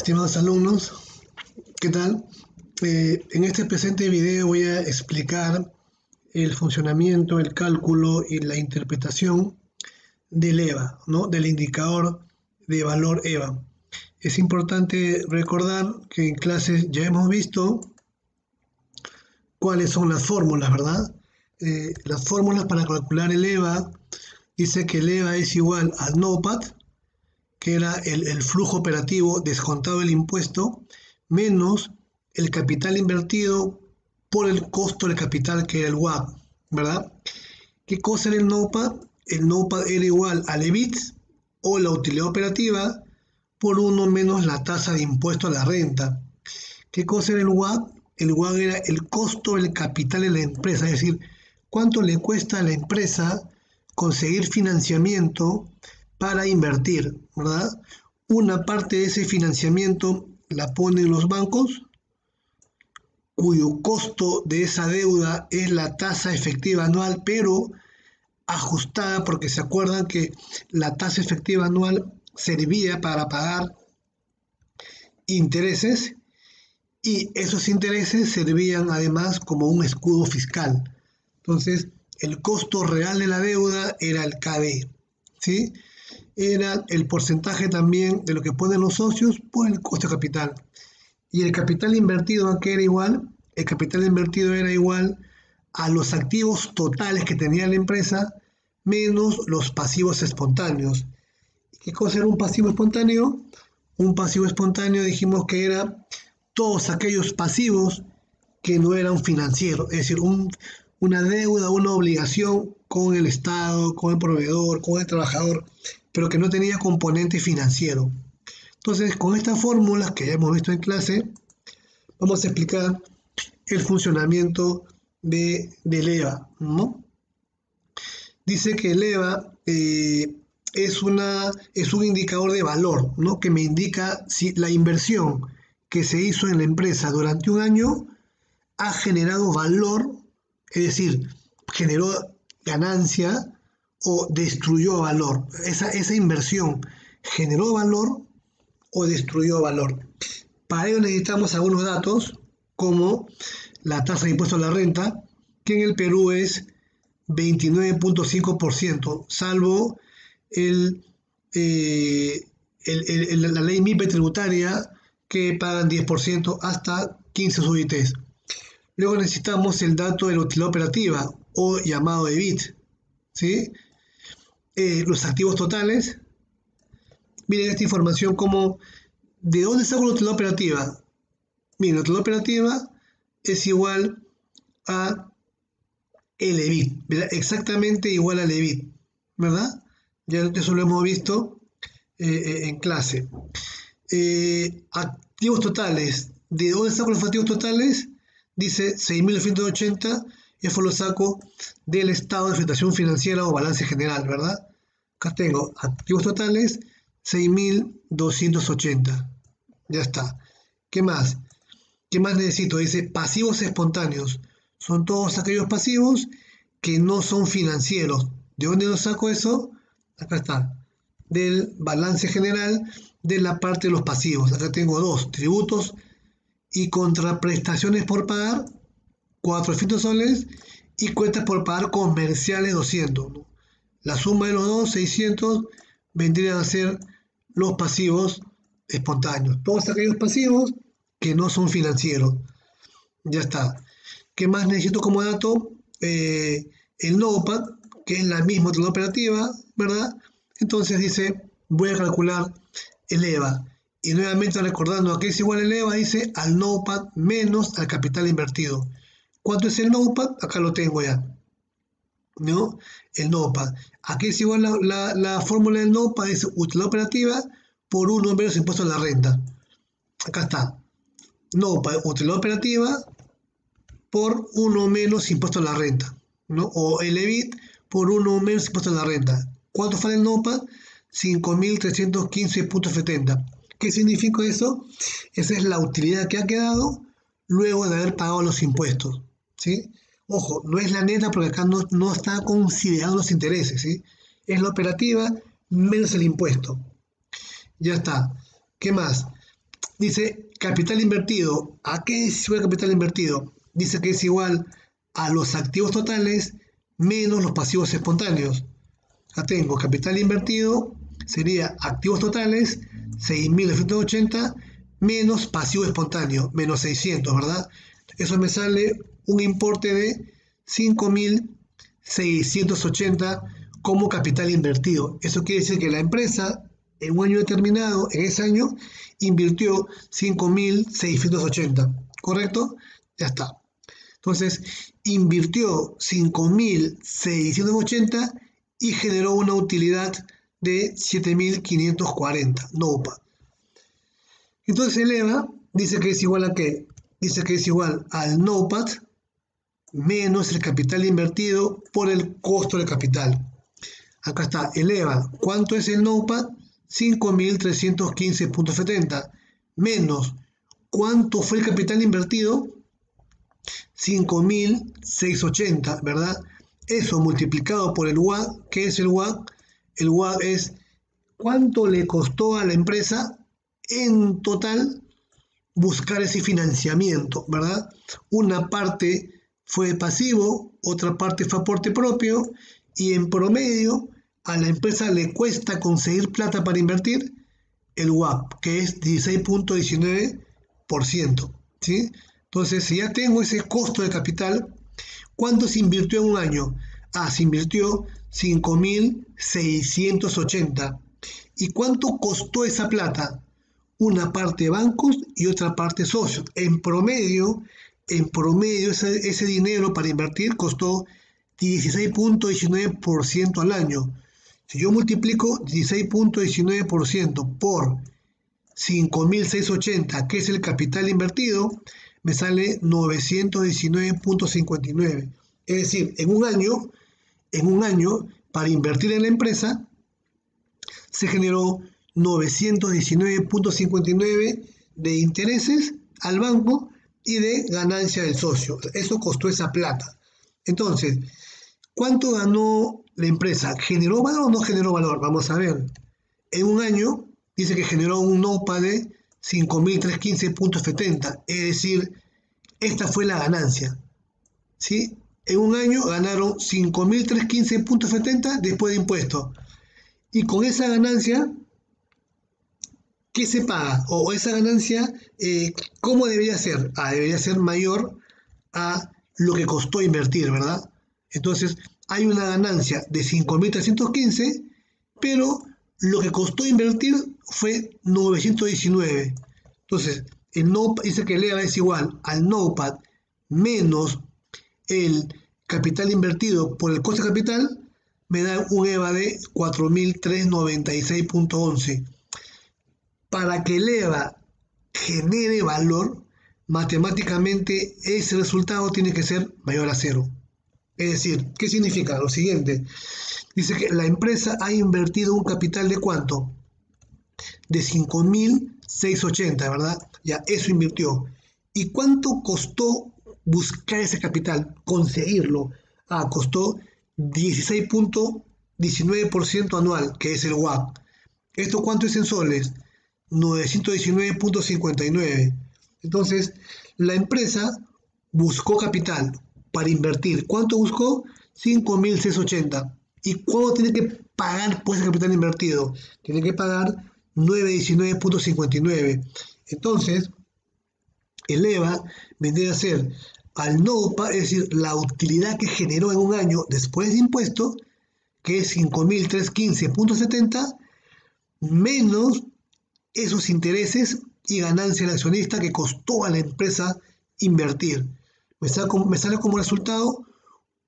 Estimados alumnos, ¿qué tal? En este presente video voy a explicar el funcionamiento, el cálculo y la interpretación del EVA, ¿no? Del indicador de valor EVA. Es importante recordar que en clases ya hemos visto cuáles son las fórmulas, ¿verdad? Las fórmulas para calcular el EVA dice que el EVA es igual al NOPAT, que era el flujo operativo descontado el impuesto, menos el capital invertido por el costo del capital, que era el WACC, ¿verdad? ¿Qué cosa era el NOPAT? El NOPAT era igual al EBIT, o la utilidad operativa, por 1 menos la tasa de impuesto a la renta. ¿Qué cosa era el WACC? El WACC era el costo del capital de la empresa, es decir, cuánto le cuesta a la empresa conseguir financiamiento para invertir, ¿verdad? Una parte de ese financiamiento la ponen los bancos, cuyo costo de esa deuda es la tasa efectiva anual, pero ajustada, porque se acuerdan que la tasa efectiva anual servía para pagar intereses, y esos intereses servían además como un escudo fiscal. Entonces, el costo real de la deuda era el KB, ¿sí? Era el porcentaje también de lo que ponen los socios por el costo de capital. Y el capital invertido, ¿a qué era igual? El capital invertido era igual a los activos totales que tenía la empresa menos los pasivos espontáneos. ¿Qué cosa era un pasivo espontáneo? Un pasivo espontáneo dijimos que era todos aquellos pasivos que no eran financieros, es decir, una deuda, una obligación con el Estado, con el proveedor, con el trabajador, pero que no tenía componente financiero. Entonces, con estas fórmulas que ya hemos visto en clase, vamos a explicar el funcionamiento del EVA, ¿no? Dice que el EVA es un indicador de valor, ¿no? Que me indica si la inversión que se hizo en la empresa durante un año ha generado valor, es decir, generó ganancia o destruyó valor. Esa inversión generó valor o destruyó valor. Para ello necesitamos algunos datos, como la tasa de impuesto a la renta, que en el Perú es 29.5%, salvo la ley MIPE tributaria, que pagan 10% hasta 15 UITs. Luego necesitamos el dato de la utilidad operativa, o llamado EBIT, ¿sí? Los activos totales. Miren esta información como, ¿de dónde saco la utilidad operativa? Miren, la utilidad operativa es igual a el EBIT, ¿verdad? Exactamente igual al EBIT, ¿verdad? Ya eso lo hemos visto en clase. Activos totales. ¿De dónde saco los activos totales? Dice 6.980, y eso lo saco del estado de situación financiera o balance general, ¿verdad? Acá tengo activos totales 6.280. Ya está. ¿Qué más? ¿Qué más necesito? Dice pasivos espontáneos. Son todos aquellos pasivos que no son financieros. ¿De dónde lo saco eso? Acá está. Del balance general de la parte de los pasivos. Acá tengo dos: tributos y contraprestaciones por pagar, 400 soles, y cuentas por pagar comerciales, 200, ¿no? La suma de los dos, 600, vendrían a ser los pasivos espontáneos. Todos aquellos pasivos que no son financieros. Ya está. ¿Qué más necesito como dato? El NOPAT, que es la misma utilidad operativa, ¿verdad? Entonces dice, voy a calcular el EVA. Y nuevamente recordando a qué es igual el EVA, dice al NOPAT menos al capital invertido. ¿Cuánto es el NOPAT? Acá lo tengo ya, ¿no? El NOPAT. ¿A qué es igual la fórmula del NOPAT? Es utilidad operativa por 1 menos impuesto a la renta. Acá está. NOPAT, utilidad operativa por 1 menos impuesto a la renta, ¿no? O el EBIT por 1 menos impuesto a la renta. ¿Cuánto vale el NOPAT? 5.315.70. ¿Qué significa eso? Esa es la utilidad que ha quedado luego de haber pagado los impuestos, ¿sí? Ojo, no es la neta porque acá no está considerando los intereses, ¿sí? Es la operativa menos el impuesto. Ya está. ¿Qué más? Dice capital invertido. ¿A qué es igual capital invertido? Dice que es igual a los activos totales menos los pasivos espontáneos. Ya tengo capital invertido, sería activos totales, 6.980, menos pasivo espontáneo, menos 600, ¿verdad? Eso me sale un importe de 5.680 como capital invertido. Eso quiere decir que la empresa, en un año determinado, en ese año, invirtió 5.680, ¿correcto? Ya está. Entonces, invirtió 5.680 y generó una utilidad de 7.540, NOPAT. Entonces el EVA dice que es igual a ¿qué? Dice que es igual al NOPAT menos el capital invertido por el costo de capital. Acá está el EVA. ¿Cuánto es el NOPAT? 5.315.70 menos ¿cuánto fue el capital invertido? 5.680, ¿verdad? Eso multiplicado por el WACC. ¿Qué es el WACC? El WACC es cuánto le costó a la empresa en total buscar ese financiamiento, ¿verdad? Una parte fue pasivo, otra parte fue aporte propio, y en promedio a la empresa le cuesta conseguir plata para invertir el WACC, que es 16.19%, ¿sí? Entonces, si ya tengo ese costo de capital, ¿cuánto se invirtió en un año? Se invirtió 5.680. ¿Y cuánto costó esa plata? Una parte bancos y otra parte socios. En promedio ese dinero para invertir costó 16.19% al año. Si yo multiplico 16.19% por 5.680, que es el capital invertido, me sale 919.59. Es decir, en un año, para invertir en la empresa, se generó 919.59 de intereses al banco y de ganancia del socio. Eso costó esa plata. Entonces, ¿cuánto ganó la empresa? ¿Generó valor o no generó valor? Vamos a ver. En un año dice que generó un NOPA de 5.315.70. Es decir, esta fue la ganancia. ¿Sí? En un año ganaron 5.315.70 después de impuestos. Y con esa ganancia, ¿qué se paga? O esa ganancia, ¿cómo debería ser? Debería ser mayor a lo que costó invertir, ¿verdad? Entonces, hay una ganancia de 5.315, pero lo que costó invertir fue 919. Entonces, el NOPAT dice que el EVA es igual al NOPAT menos el capital invertido por el coste de capital, me da un EVA de 4.396.11. Para que el EVA genere valor, matemáticamente ese resultado tiene que ser mayor a cero. Es decir, ¿qué significa? Lo siguiente. Dice que la empresa ha invertido un capital de ¿cuánto? De 5.680, ¿verdad? Ya, eso invirtió. ¿Y cuánto costó buscar ese capital? Conseguirlo. Costó 16.19% anual, que es el WACC. ¿Esto cuánto es en soles? 919.59. Entonces, la empresa buscó capital para invertir. ¿Cuánto buscó? 5.680. ¿Y cuánto tiene que pagar por ese capital invertido? Tiene que pagar 919.59. Entonces, el EVA vendría a ser al NOPA, es decir, la utilidad que generó en un año después de impuestos, que es 5.315.70, menos esos intereses y ganancia del accionista que costó a la empresa invertir. Me sale como resultado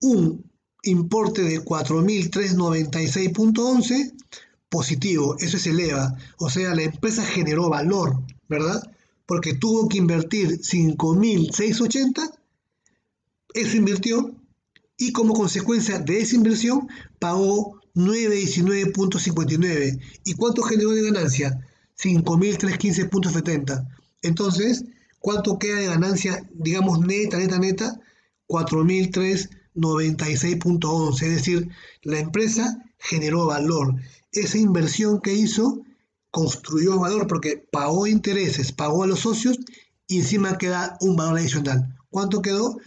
un importe de 4.396.11 positivo. Eso es el EVA. O sea, la empresa generó valor, ¿verdad? Porque tuvo que invertir 5.680, eso invirtió, y como consecuencia de esa inversión pagó 919.59. ¿Y cuánto generó de ganancia? 5.315.70. Entonces, ¿cuánto queda de ganancia, digamos, neta? 4.396.11. Es decir, la empresa generó valor. Esa inversión que hizo construyó valor porque pagó intereses, pagó a los socios y encima queda un valor adicional. ¿Cuánto quedó?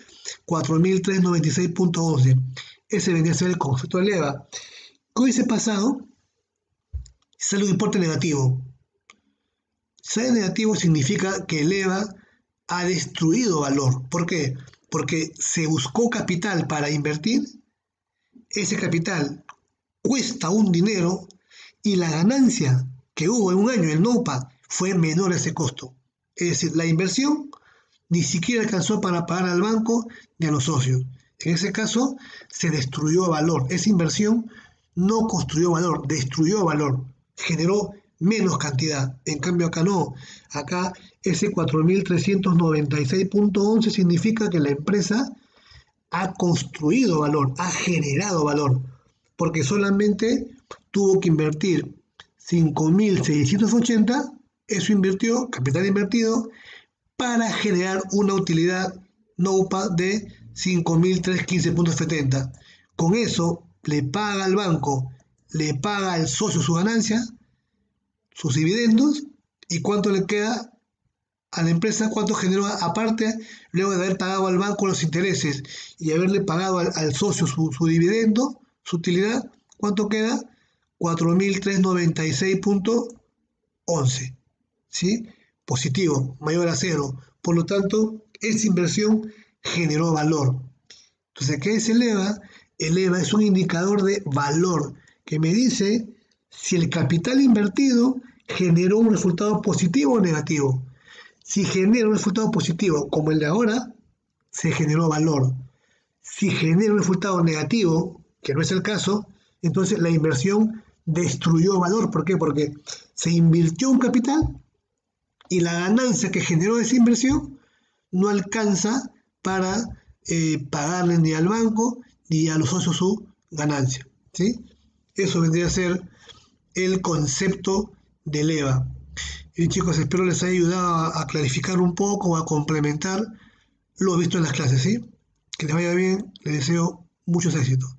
4.396.11. Ese vendría a ser el concepto de leva. ¿Qué hubiese pasado si sale un importe negativo? Si sale negativo significa que el EVA ha destruido valor. ¿Por qué? Porque se buscó capital para invertir, ese capital cuesta un dinero y la ganancia que hubo en un año, el NOPA, fue menor a ese costo. Es decir, la inversión ni siquiera alcanzó para pagar al banco ni a los socios. En ese caso, se destruyó valor. Esa inversión no construyó valor, destruyó valor, generó menos cantidad. En cambio, acá no. Acá ese 4.396.11 significa que la empresa ha construido valor, ha generado valor, porque solamente tuvo que invertir 5.680, eso invirtió, capital invertido, para generar una utilidad NOPA de 5.315.70. Con eso le paga al banco, le paga al socio su ganancia, sus dividendos, y cuánto le queda a la empresa, cuánto generó aparte, luego de haber pagado al banco los intereses y haberle pagado al socio su dividendo, su utilidad, ¿cuánto queda? 4.396.11, ¿sí? Positivo, mayor a cero. Por lo tanto, esa inversión generó valor. Entonces, ¿qué es el EVA? El EVA es un indicador de valor que me dice si el capital invertido generó un resultado positivo o negativo. Si genera un resultado positivo como el de ahora, se generó valor. Si genera un resultado negativo, que no es el caso, entonces la inversión destruyó valor. ¿Por qué? Porque se invirtió un capital y la ganancia que generó esa inversión no alcanza para pagarle ni al banco ni a los socios su ganancia, ¿sí? Eso vendría a ser el concepto del EVA. Y chicos, espero les haya ayudado a clarificar un poco o a complementar lo visto en las clases, ¿sí? Que les vaya bien, les deseo muchos éxitos.